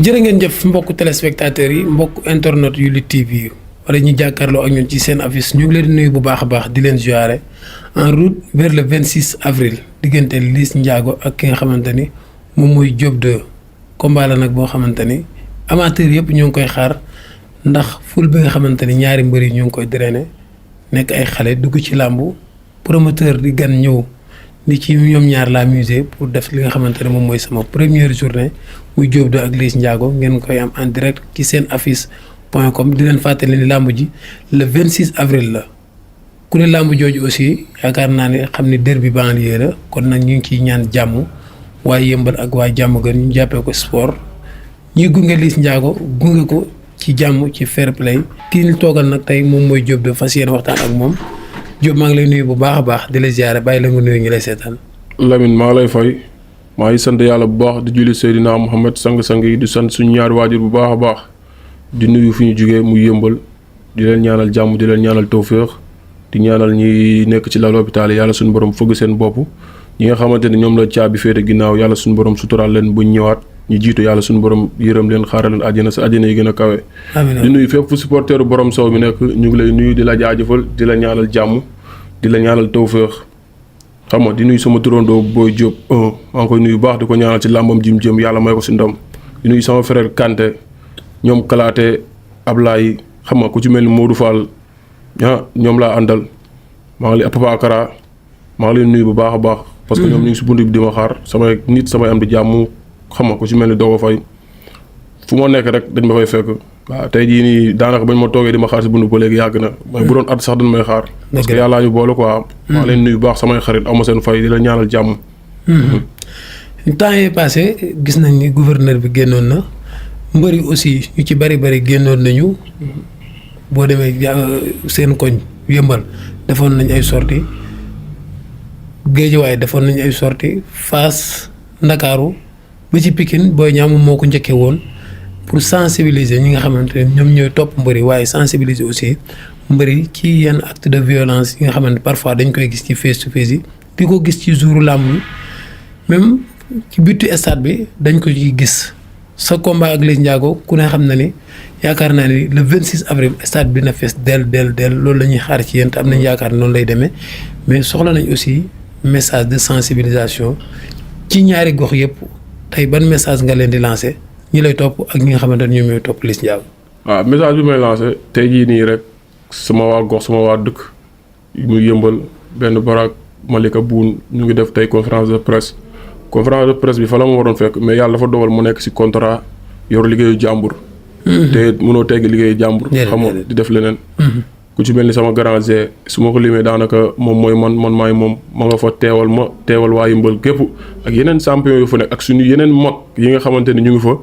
jërë ngeen jëf mbokku téléspectateurs yi mbokku internet yu Lutte TV yi wala ñu jàkkaarloo ak ñun ci seen affiche ñu ngi leen di nuyu bu baax a baax di leen ziare en route vers le 26 avril diggante Liss Ndiago ak ki nga xamante ni moom mooy Diop 2 combat la nag boo xamante ni amateur yëpp ñoo ngi koy xaar ndax ful bi nga xamante ni ñaari mbër yi ñoo ngi koy drainer nekk ay xale dugg ci làmbu promoteur di gan ñëw ni ci ñoom ñaar la musée pour def li nga xamante ne moom mooy sama première journée muy Diop 2 ak Liss Ndiago ngeen koy am en direct ci seen affiche.com di leen fàttali ni làmb ji le 26 avril la ku ne làmb jooju aussi yaakaar naa ne xam ni derby banlieue la kon nag ñu ngi ciy ñaan jàmm waaye yëmbal ak waa jàmm gën ñu jàppee ko sport ñuy gunge Liss Ndiago gunge ko ci jàmm ci fair play kii ñu toogal nag tey moom mooy Diop 2 fas yéene waxtaan ak moom Diop maa ngi lay nuyu bu baax a baax di la ziare bàyyi la nga nuyu ñu lay seetaan. Lamine maa lay fay maa ngi sant yàlla bu baax di julli Seydina Mohamed sang-sang yi di sant suñu ñaari waajur bu baax a baax di nuyu fi ñu jugee muy yëmbal di leen ñaanal jàmm di leen ñaanal tawféex di ñaanal ñi nekk ci lal hôpital yàlla suñu borom fëgg seen bopp ñi nga xamante ne ñoom la caabi féete ginnaaw yàlla suñu borom suturaal leen buñ ñëwaat ñu jiitu yàlla suñu borom yërëm leen xaaral leen àjjana sa àjjana yi gën a kawe. di nuyu fépp fu supporteru borom sow mi nekk ñu ngi lay nuyu di la jaajëfal di la ñaanal jàmm di la ñaanal tawféex xam nga di nuyu sama turandoo Boy Diop maa ngi koy nuyu baax di ko ñaanal ci làmbam jëm yàlla may ko si ndam di nuyu sama frère Kanté ñoom Kalaate Ablaye xam nga ku ci mel ni Modou Fall ñoom laa àndal maa ngi lay Papa Kara maa ngi leen nuyu bu baax a baax. parce que ñoom ñu ngi si bunt bi di ma xaar samay nit samay am di jàmm xam nga ku ci mel ni Dogo Faye fu ma nekk rek dañ ma fay fekk. waaw tey jii nii daanaka bañ ma toogee di ma xaar si bunt ba léegi yàgg na. mooy bu doon at sax dañ may xaar. parce que yàllaa ñu boole quoi. maa leen nuyu bu baax samay xarit aw ma seen fay di la ñaanal jàmm. temps yii passé gis nañ ni gouverneur bi génnoon na mbër yi aussi ñu ci bari génnoon nañu boo demee seen koñ yëmbal defoon nañ ay sorties Géejawaay defoon nañ ay sorties Fass Ndakaaru ba ci Pikine Boy Niang moo ko njëkkee woon. pour sensibiliser ñi nga xamante ne ñoom ñooy topp mbëri waaye sensibiliser aussi mbëri ci yenn acte de violence yi nga xamante parfois dañ koy gis ci face to face yi di ko gis ci jouru làmb bi même ci bitu stade bi dañ ko ciy gis sa combat ak Liss Ndiago ku ne xam na ni yaakaar naa ni le 26 avril stade bi na fees del loolu la ñuy xaar ci yéen te am nañ yaakaar ne noonu lay demee mais soxla nañ aussi message de sensibilisation ci ñaari gox yëpp tey ban message nga leen di lancer. ñi lay topp ak ñi nga xamante ne ñoom ñooy topp Liss Ndiago. waaw message bi may lancé tey jii nii rek sama waa gox sama waa dëkk muy yëmbal benn baraak Malika Buun ñu ngi def tey conférence de presse bi fa la ma waroon fekk mais yàlla dafa dogal mu nekk si contrat yor liggéeyu jàmbur. te mënoo tegg liggéeyu jàmbur. xam nga di def leneen. ku ci mel ni sama grand G su ma ko limee daanaka moom mooy man maay moom ma nga fa teewal waa yëmbal képp ak yeneen champion yu fa nekk ak suñu yeneen mag yi nga xamante ni ñu ngi fa.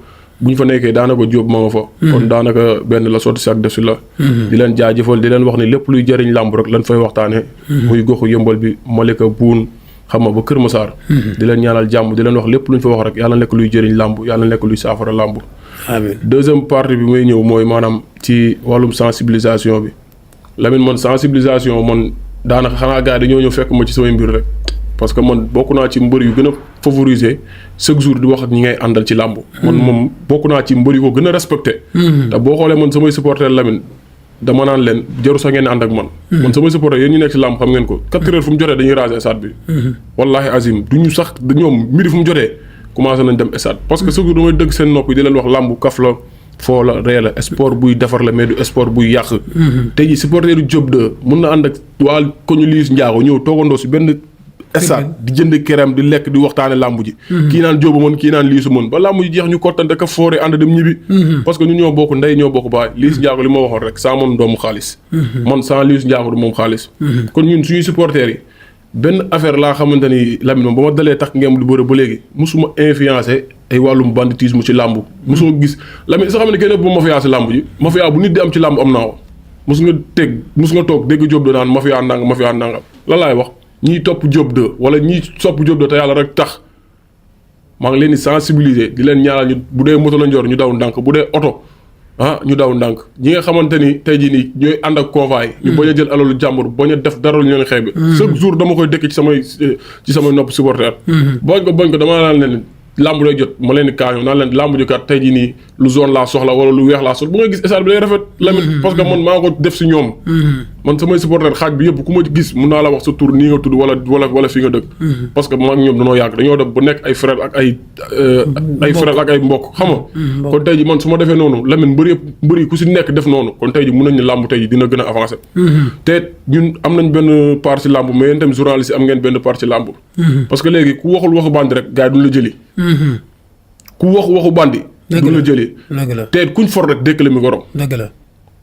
bu ñu fa nekkee daanaka Diop ma nga fa. kon daanaka benn la sotti si ak def si la. di leen jaajëfal di leen wax ni lépp luy jëriñ làmb rek lan fay waxtaanee. muy goxu yëmbal bi Malika Buun xam nga ba Kër Massar. di leen ñaanal jàmm di leen wax lépp lu ñu fa wax rek yàlla nekk luy jëriñ làmb yàlla nekk luy saafara làmb. amiin deuxième partie bi may ñëw mooy maanaam ci wàllum sensibilisation bi Lamine man sensibilisation man daanaka xanaa gars yi dañoo ñëw fekk ma ci samay mbir rek. parce que man bokk naa ci mbër yu gën a favoriser chaque jour di wax ak ñi ngay àndal ci làmb. man moom bokk naa ci mbër yu ko gën a respecté. te boo xoolee man samay supporter Lamine dama naan leen jaru sax ngeen ànd ak man. man samay supporter yéen ñu nekk ci làmb xam ngeen ko 4 heures fu mu jotee dañuy raser stade bi. wallahi azim du ñu sax ñoom midi fu mu jotee commencé nañ dem stade parce que chaque jour damay dëgg seen nopp yi di leen wax làmb kaf la foo la ree la sport buy defar la mais du sport buy yàq. tey jii supporter Diop 2 mun na ànd ak waa ko ñu Liss Ndiago ñëw toogandoo si benn. stade di jënd kerem di lekk di waxtaane làmb ji kii naan Jóoba mën kii naan Liisu mën ba làmb ji jeex ñu kottante ka foore ànd dem ñibbi parce que ñun ñoo bokk ndey ñoo bokk baay Liss Ndiago li ma waxoon rek sans moom doomu xaalis man sans Liss Ndiago du moom xaalis kon ñun suñuy supporters yi benn affaire laa xamante ni Lamine moom ba ma dalee tax ngeen lu bëre ba léegi musuma influencé ay wàllum banditisme ci làmb musuma gis Lamine sa xam ne kenn ëpp ma mafia si làmb ji mafia bu nit di am ci làmb am naa ko mus nga toog dégg Jóob do naan mafia nangam lan laay wax ñiy topp Diop 2 wala ñiy sopp Diop 2 te yàlla rek tax maa ngi leen di sensibiliser di leen ñaanal ñu bu dee moto la njor ñu daw ndànk bu dee oto ñu daw ndànk ñi nga xamante ni tey jii nii ñooy ànd ak convoy ñu bañ a jël alalu jàmbur bañ a def dara lu ñu leen xeebe chaque jour dama koy dëkk ci samay nopp supporter bañ ko dama naan leen làmb day jot ma leen di kaañoo naan leen làmb ji kat tey jii nii lu zone laa soxla wala lu weex laa soxla bu nga gis stade bi day rafet Lamine parce que man maa ko def si ñoom man samay supporter xaaj bi yëpp ku ma gis mun naa la wax sa tur nii nga tudd wala fi nga dëkk parce que maa ngi ñoom dañoo yàgg dañoo def ba nekk ay frère ak ay frère ak ay mbokk xam nga kon tey ji man su ma defee noonu Lamine mbër yi ku si nekk def noonu kon tey ji mun nañ ne làmb tey ji dina gën a avancé te ñun am nañ benn part ci làmb mais yéen tamit journaliste yi am ngeen benn part ci làmb parce que léegi ku waxul waxu bandi rek gars yi duñ la jëli ku waxu bandi duñ la jëli te kuñ for rek dékkale mi gorom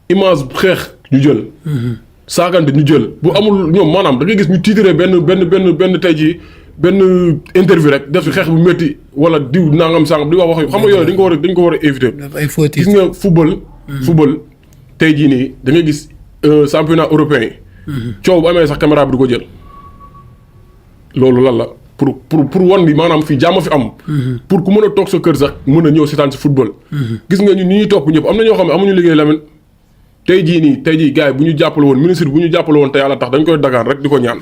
image xeex ñu jël saagante ñu jël bu amul ñoom maanaam da ngay gis ñu tiitaree benn tey jii benn interview rek def si xeex bu métti wala diw nangam sangam di wax xam nga yooyu dañ ko war a éviter gis nga football tey jii nii da ngay gis championnat européen yi coow bu amee sax caméra bi du ko jël loolu lan la pour wan bi maanaam fii jàmm fi am pour ku mën a toog sa kër sax mën a ñëw seetaan si football gis nga ñun ñuy topp ñëpp am na ñoo xam ne amuñu liggéey Lamine tey jii gars yi bu ñu jàppale woon ministre bu ñu jàppale woon te yàlla tax dañ koy dagaan rek di ko ñaan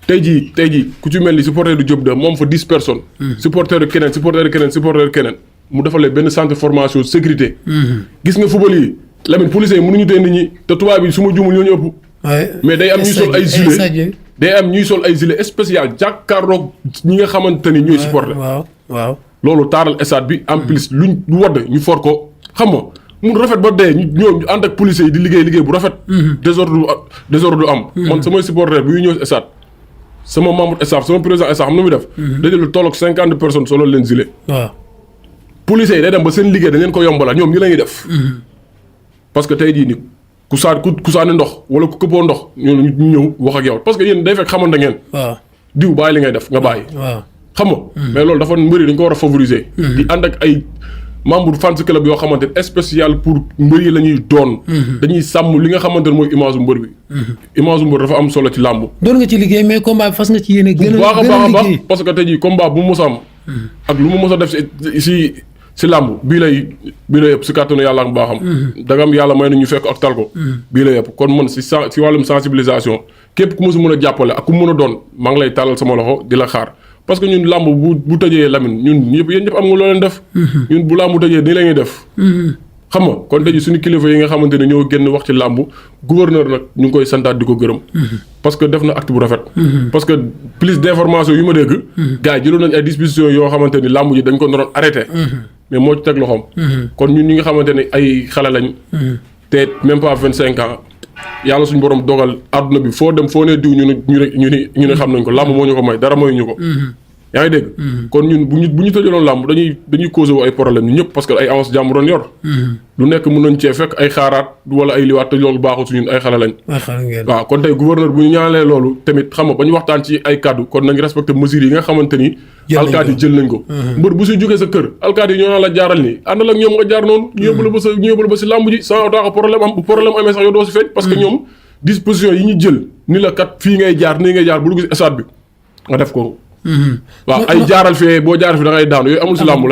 tey jii ku ci mel ni supporter du Diop de moom fa 10 personnes supporter keneen mu defalee benn centre formation sécurité gis nga football yi Lamine policiers yi mënuñu tee nit ñi te tubaab yi su ma juumul ñoo ñu ëpp mais day am ñuy sol ay gilet day am ñuy sol ay gilet spécial jàkkaarloog ñi nga xamante ni ñooy supporter waaw loolu taaral stade bi en plus luñ wadd ñu for ko xam nga mun rafet ba dee ñu ànd ak policiers yi di liggéey bu rafet désordre du am man samay supporter bi ñëw stade sama membre staff sama président staff xam na muy def dajale tolloog 50 personnes solo leen gilet waaw policiers yi day dem ba seen liggéey dañ leen ko yombala ñoom ñi la ñuy def parce que tey jii ni ku saani ndox wala ku këppoo ndox ñu ñëw wax ak yow parce que yéen day fekk xamante ngeen diw bàyyi li ngay def nga bàyyi xam nga mais loolu dafa mbëri dañ ko war a favoriser di ànd ak ay membre fans club yoo xamante ne spécial pour mbër yi la ñuy doon dañuy sàmm li nga xamante ne mooy image mbër bi image mbër dafa am solo ci làmb doon nga ci liggéey mais combat bi fas nga ci yéene gën a baax parce que tey jii combat bu mu mos a am ak lu mu mos a def si làmb bii lay yëpp si kàttanu yàlla ak baaxam dagam yàlla may na ñu fekk ak tal ko bii lay yëpp kon man si wàllum sensibilisation képp ku ma si mën a jàppale ak ku mën a doon maa ngi lay tàllal sama loxo di la xaar parce que ñun làmb bu tëjee Lamine ñun yéen ñëpp am nga loo leen def ñun bu làmb tëjee nii la ñuy def xam nga kon tey suñu kilifa yi nga xamante ne ñoo génn wax ci làmb gouverneur nag ñu ngi koy santaat di ko gërëm parce que def na acte bu rafet parce que plus d'information yu ma dégg gars yi jëloon nañ ay dispositions yoo xamante ni làmb ji dañ ko naroon arrêté mais moo ci teg loxoom kon ñun ñi nga xamante ne ay xale lañ te même pas 25 ans yàlla suñu borom dogal àdduna bi foo dem foo ne diw ñu ne xam nañ ko làmb moo ñu ko may dara mooy ñu ko yaa ngi dégg kon ñun bu ñu tëjaloon làmb dañuy causé wu ay problème ñu ñëpp parce que ay avance jàmm doon yor lu nekk mën nañ cee fekk ay xaaraat wala ay liwaat te loolu baaxul su ñun ay xale lañ waaw kon tey gouverneur bu ñu ñaanalee loolu tamit xam nga ba ñu waxtaan ci ay kaddu kon nañ respecté mesures yi nga xamante ni alkaati yi jël nañ ko mbër bu si jógee sa kër alkaati yi ñoo naan la jaaral nii àndal ak ñoom nga jaar noonu ñu yóbbu la ba si làmb ji sans autant que problème am bu problème amee sax yow doo si feeñ parce que ñoom disposition yi ñu jël ni la kat fii ngay jaar nii ngay jaar bu dugg si stade bi nga def ko waaw ay jaaral fee boo jaaral fi da ngay daanu yooyu amul si làmb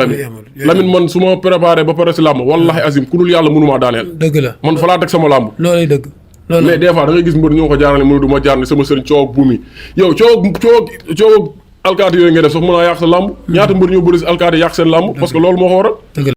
Lamine man su ma préparé ba pare si làmb wallahi azim ku dul yàlla mënumaa daaneel dëgg la man fa laa teg sama làmb loolay dëgg mais des fois da ngay gis mbër ñoo ko jaarale mënu du ma jaar ni sama sëriñ coow ak buum yi yow coow alkaati yooyu ngay def sax mën a yàq sa làmb ñaata mbër ñoo bëri si alkaati yàq seen làmb parce que loolu moo ko waral